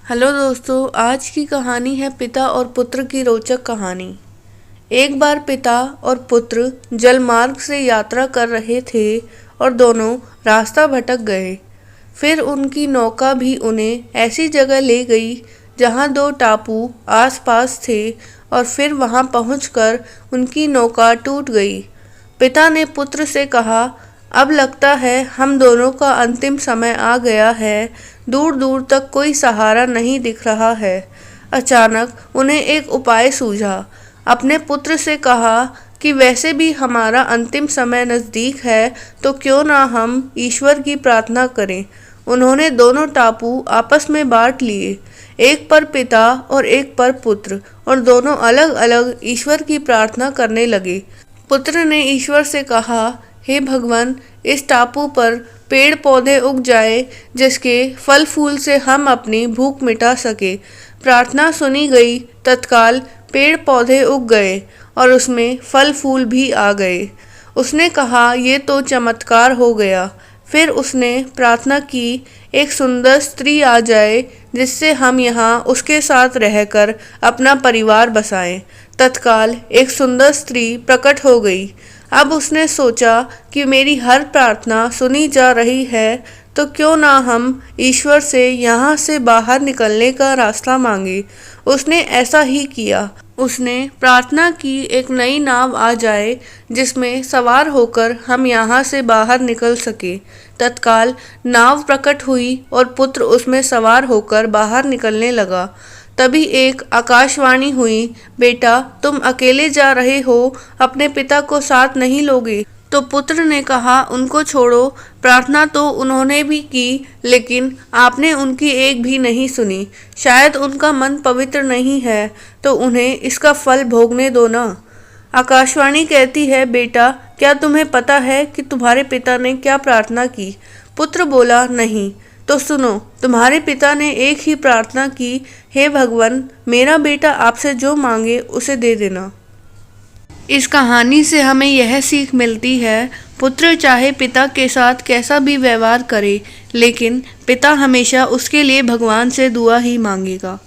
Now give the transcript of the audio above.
Hello दोस्तों, आज की कहानी है पिता और पुत्र की रोचक कहानी। एक बार पिता और पुत्र जलमार्ग से यात्रा कर रहे थे और दोनों रास्ता भटक गए। फिर उनकी नौका भी उन्हें ऐसी जगह ले गई जहां दो टापू आसपास थे और फिर वहां पहुंचकर उनकी नौका टूट गई। पिता ने पुत्र से कहा, अब लगता है हम दोनों का अंतिम समय आ गया है। दूर दूर तक कोई सहारा नहीं दिख रहा है। अचानक उन्हें एक उपाय सूझा। अपने पुत्र से कहा कि वैसे भी हमारा अंतिम समय नज़दीक है, तो क्यों ना हम ईश्वर की प्रार्थना करें। उन्होंने दोनों टापू आपस में बांट लिए, एक पर पिता और एक पर पुत्र, और दोनों अलग अलग ईश्वर की प्रार्थना करने लगे। पुत्र ने ईश्वर से कहा, हे भगवान, इस टापू पर पेड़ पौधे उग जाए जिसके फल फूल से हम अपनी भूख मिटा सके। प्रार्थना सुनी गई। तत्काल पेड़ पौधे उग गए और उसमें फल फूल भी आ गए। उसने कहा, ये तो चमत्कार हो गया। फिर उसने प्रार्थना की, एक सुंदर स्त्री आ जाए जिससे हम यहाँ उसके साथ रहकर अपना परिवार बसाएं। तत्काल एक सुंदर स्त्री प्रकट हो गई। अब उसने सोचा कि मेरी हर प्रार्थना सुनी जा रही है, तो क्यों ना हम ईश्वर से यहाँ से बाहर निकलने का रास्ता मांगे। उसने ऐसा ही किया। उसने प्रार्थना की, एक नई नाव आ जाए जिसमें सवार होकर हम यहाँ से बाहर निकल सके। तत्काल नाव प्रकट हुई और पुत्र उसमें सवार होकर बाहर निकलने लगा। तभी एक आकाशवाणी हुई, बेटा, तुम अकेले जा रहे हो, अपने पिता को साथ नहीं लोगे। तो पुत्र ने कहा, उनको छोड़ो। प्रार्थना तो उन्होंने भी की, लेकिन आपने उनकी एक भी नहीं सुनी। शायद उनका मन पवित्र नहीं है, तो उन्हें इसका फल भोगने दो ना। आकाशवाणी कहती है, बेटा, क्या तुम्हें पता है कि तुम्हारे पिता ने क्या प्रार्थना की? पुत्र बोला, नहीं। तो सुनो, तुम्हारे पिता ने एक ही प्रार्थना की, हे भगवान, मेरा बेटा आपसे जो मांगे उसे दे देना। इस कहानी से हमें यह सीख मिलती है, पुत्र चाहे पिता के साथ कैसा भी व्यवहार करे, लेकिन पिता हमेशा उसके लिए भगवान से दुआ ही मांगेगा।